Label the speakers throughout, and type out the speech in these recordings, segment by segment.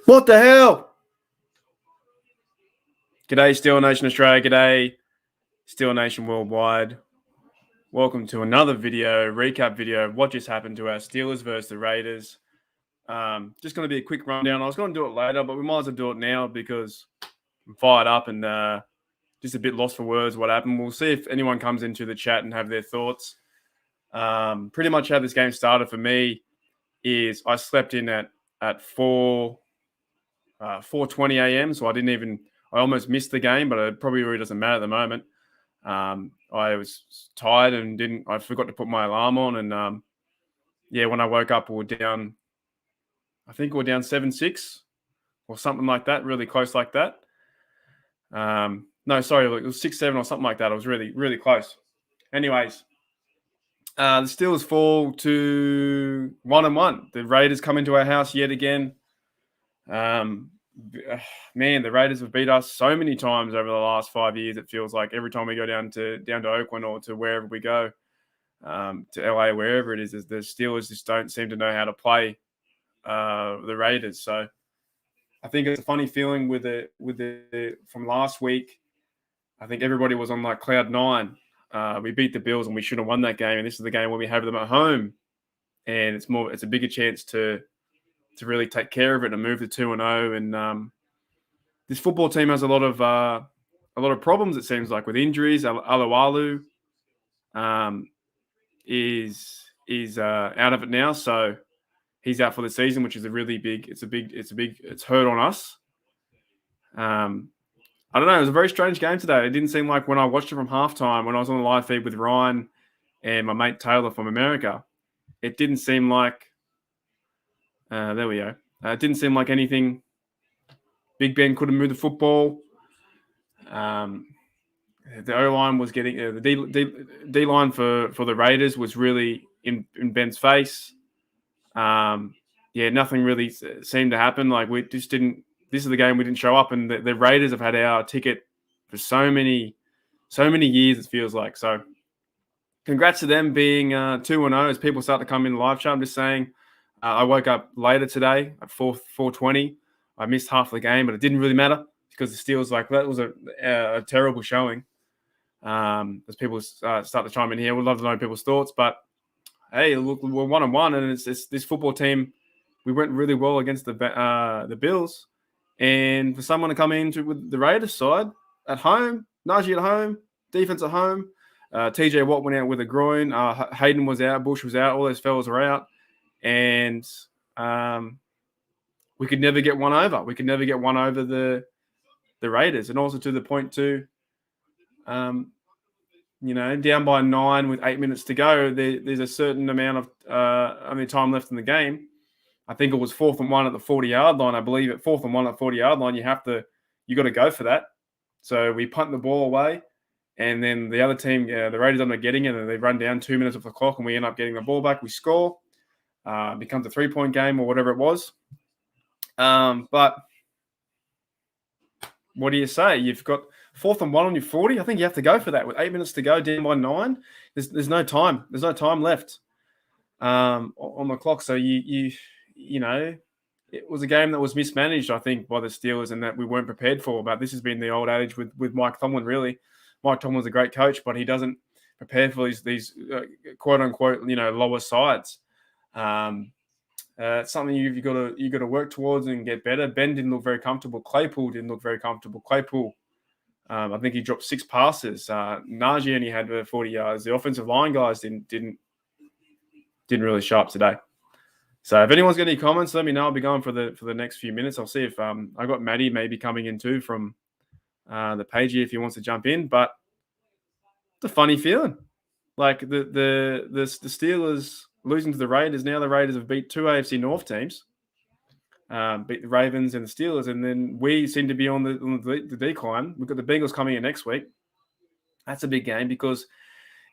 Speaker 1: What the hell? G'day, Steel Nation Australia. G'day, Steel Nation Worldwide. Welcome to another recap video of what just happened to our Steelers versus the Raiders. Just going to be a quick rundown. I was going to do it later, but we might as well do it now because I'm fired up and just a bit lost for words what happened. We'll see if anyone comes into the chat and have their thoughts. Pretty much how this game started for me is I slept in at 4:20 a.m. So I almost missed the game, but it probably really doesn't matter at the moment. I was tired and I forgot to put my alarm on. And when I woke up, we were down, I think we were down 7-6 or something like that, really close like that. No, sorry, it was 6-7 or something like that. It was really, really close. Anyways, the Steelers fall to 1-1. The Raiders come into our house yet again. Man, the Raiders have beat us so many times over the last 5 years. It feels like every time we go down to Oakland or to wherever we go, to LA, wherever it is, the Steelers just don't seem to know how to play the Raiders. So I think it's a funny feeling with the from last week. I think everybody was on like cloud nine. We beat the Bills and we should have won that game. And this is the game where we have them at home, and it's a bigger chance to really take care of it and move to 2-0. And this football team has a lot of problems, it seems like, with injuries. Alualu is out of it now, so he's out for the season, which is it's hurt on us. I don't know. It was a very strange game today. It didn't seem like when I watched it from halftime, when I was on the live feed with Ryan and my mate Taylor from America, it didn't seem like there we go. It didn't seem like anything. Big Ben couldn't move the football. The O-line was getting the D-line for the Raiders was really in Ben's face. Nothing really seemed to happen. Like we just didn't. This is the game we didn't show up, and the Raiders have had our ticket for so many years. It feels like. So, congrats to them being 2-0 as people start to come in the live chat. I'm just saying. I woke up later today at 4:20. I missed half the game, but it didn't really matter because the Steelers, that was a terrible showing. As people start to chime in here, we'd love to know people's thoughts. But hey, look, we're 1-1, and it's this football team. We went really well against the Bills, and for someone to come into with the Raiders side at home, Najee at home, defense at home. TJ Watt went out with a groin. Hayden was out. Bush was out. All those fellas are out. And we could never get one over. We could never get one over the Raiders. And also to the point too, down by 9 with 8 minutes to go, there's a certain amount of time left in the game. I think it was 4th and 1 at the 40-yard line. I believe at 4th and 1 at the 40-yard line, you got to go for that. So we punt the ball away. And then the other team, the Raiders end up getting it, and they run down 2 minutes off the clock, and we end up getting the ball back. We score. Becomes a 3-point game or whatever it was. But what do you say? You've got 4th and 1 on your 40. I think you have to go for that with 8 minutes to go, down by 9. There's no time. There's no time left on the clock. So it was a game that was mismanaged, I think, by the Steelers, and that we weren't prepared for. But this has been the old adage with Mike Tomlin. Really, Mike Tomlin's a great coach, but he doesn't prepare for these quote unquote lower sides. It's something you've got to work towards and get better. Ben didn't look very comfortable. Claypool didn't look very comfortable. Claypool, I think he dropped 6 passes. Najee only had 40 yards. The offensive line guys didn't really show up today. So if anyone's got any comments, let me know. I'll be going for the next few minutes. I'll see if I got Maddie maybe coming in too from the page here if he wants to jump in. But it's a funny feeling. Like the Steelers losing to the Raiders. Now the Raiders have beat 2 AFC North teams, beat the Ravens and the Steelers, and then we seem to be on the decline. We've got the Bengals coming in next week. That's a big game because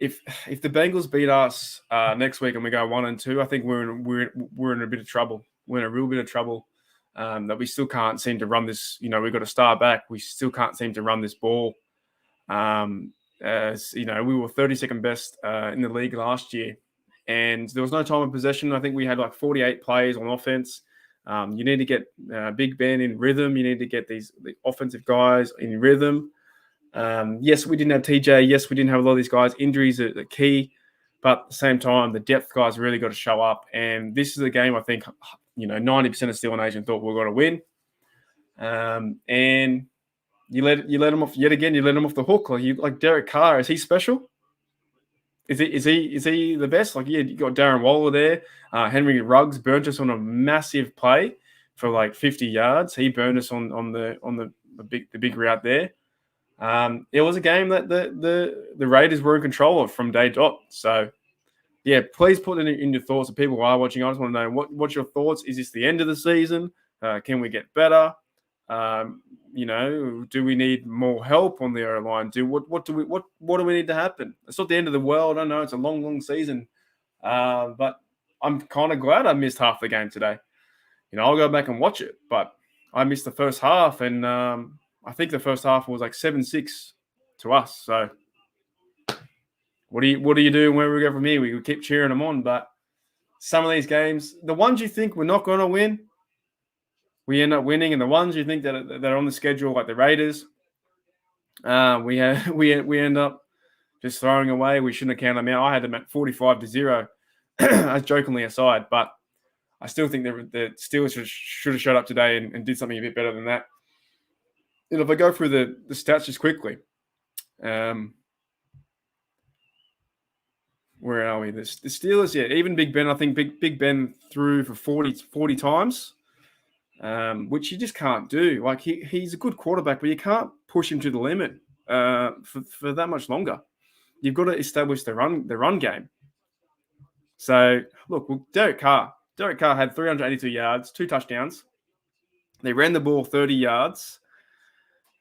Speaker 1: if the Bengals beat us next week and we go 1-2, I think we're in a bit of trouble. We're in a real bit of trouble. That we still can't seem to run this. We've got to start back. We still can't seem to run this ball. We were 32nd best in the league last year. And there was no time of possession. I think we had 48 plays on offense. You need to get Big Ben in rhythm. You need to get the offensive guys in rhythm. Yes, we didn't have TJ. Yes, we didn't have a lot of these guys. Injuries are the key. But at the same time, the depth guys really got to show up. And this is a game I think, 90% of Steel Nation thought we were going to win. And you let him off yet again. You let him off the hook. Like Derek Carr, is he special? Is he the best? Like, yeah, you got Darren Waller there. Henry Ruggs burnt us on a massive play for like 50 yards. He burned us on the big route there. It was a game that the Raiders were in control of from day dot. So, yeah, please put it in your thoughts. If people are watching, I just want to know what's your thoughts. Is this the end of the season? Can we get better? Do we need more help on the O-line? What do we need to happen? It's not the end of the world. I know it's a long season, but I'm kind of glad I missed half the game today. I'll go back and watch it, but I missed the first half, and I think the first half was like 7-6 to us. So what do you do where we go from here? We keep cheering them on, but some of these games, the ones you think we're not going to win, we end up winning, and the ones you think that are on the schedule, like the Raiders, we end up just throwing away. We shouldn't have counted them out. I had them at 45-0, as jokingly aside, but I still think the Steelers should have showed up today and did something a bit better than that. If I go through the stats just quickly, where are we? The Steelers, yeah, even Big Ben, I think Big Ben threw for 40 times. Which you just can't do. Like he's a good quarterback, but you can't push him to the limit for that much longer. You've got to establish the run game. So look, Derek Carr had 382 yards, 2 touchdowns. They ran the ball 30 yards.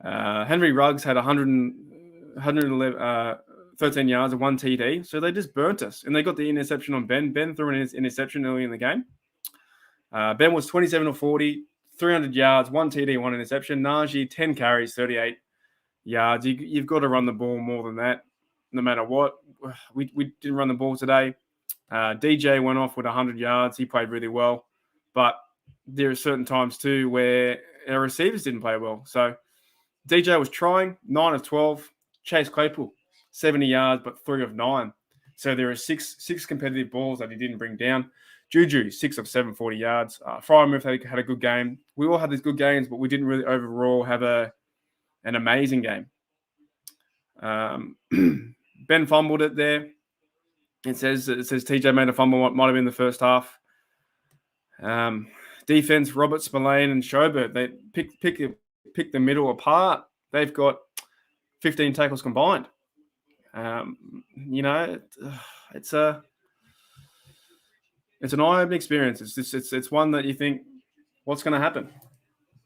Speaker 1: Henry Ruggs had 111, 13 yards and 1 TD. So they just burnt us, and they got the interception on Ben. Ben threw an interception early in the game. Ben was 27 of 40, 300 yards, 1 TD, 1 interception. Najee, 10 carries, 38 yards. You've got to run the ball more than that, no matter what. We didn't run the ball today. DJ went off with 100 yards. He played really well. But there are certain times, too, where our receivers didn't play well. So DJ was trying, 9 of 12. Chase Claypool, 70 yards, but 3 of 9. So there are six competitive balls that he didn't bring down. Juju, 6 of 7, 40 yards. Freiermuth had a good game. We all had these good games, but we didn't really overall have an amazing game. Ben fumbled it there. It says TJ made a fumble. Might have been the first half. Defense, Robert Spillane and Schobert, they pick the middle apart. They've got 15 tackles combined. It's an eye-opening experience. It's one that you think, what's going to happen?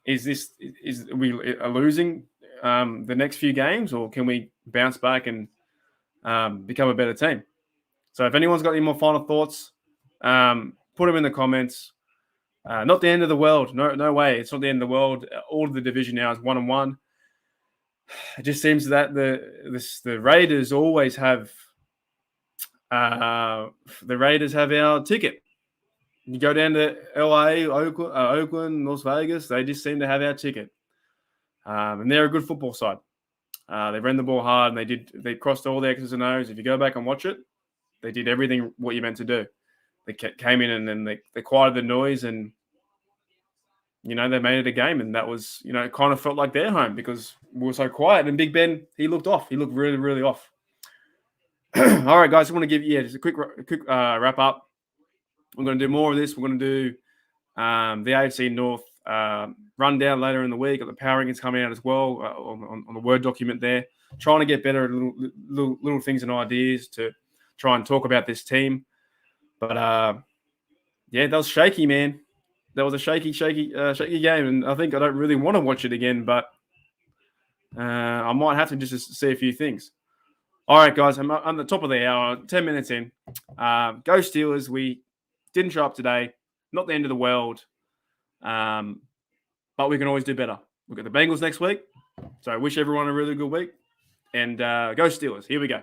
Speaker 1: Is we are losing the next few games, or can we bounce back and become a better team? So if anyone's got any more final thoughts, put them in the comments. Not the end of the world. No way. It's not the end of the world. All of the division now is 1-1. It just seems that the Raiders always have our ticket. You go down to LA, Oakland, Las Vegas, they just seem to have our ticket. And they're a good football side. They ran the ball hard, and they crossed all the X's and O's. If you go back and watch it, they did everything what you're meant to do. They came in and then they quieted the noise, and they made it a game. And that was, it kind of felt like their home because we were so quiet. And Big Ben, he looked off. He looked really, really off. All right, guys, I want to give you just a quick wrap up. We're going to do more of this. We're going to do the AFC North rundown later in the week. The power rankings coming out as well on the Word document there. Trying to get better at little things and ideas to try and talk about this team. But, that was shaky, man. That was a shaky game, and I think I don't really want to watch it again, but I might have to just see a few things. All right, guys, I'm on the top of the hour, 10 minutes in. Go Steelers. We didn't show up today. Not the end of the world, but we can always do better. We've got the Bengals next week, so I wish everyone a really good week, and go Steelers. Here we go.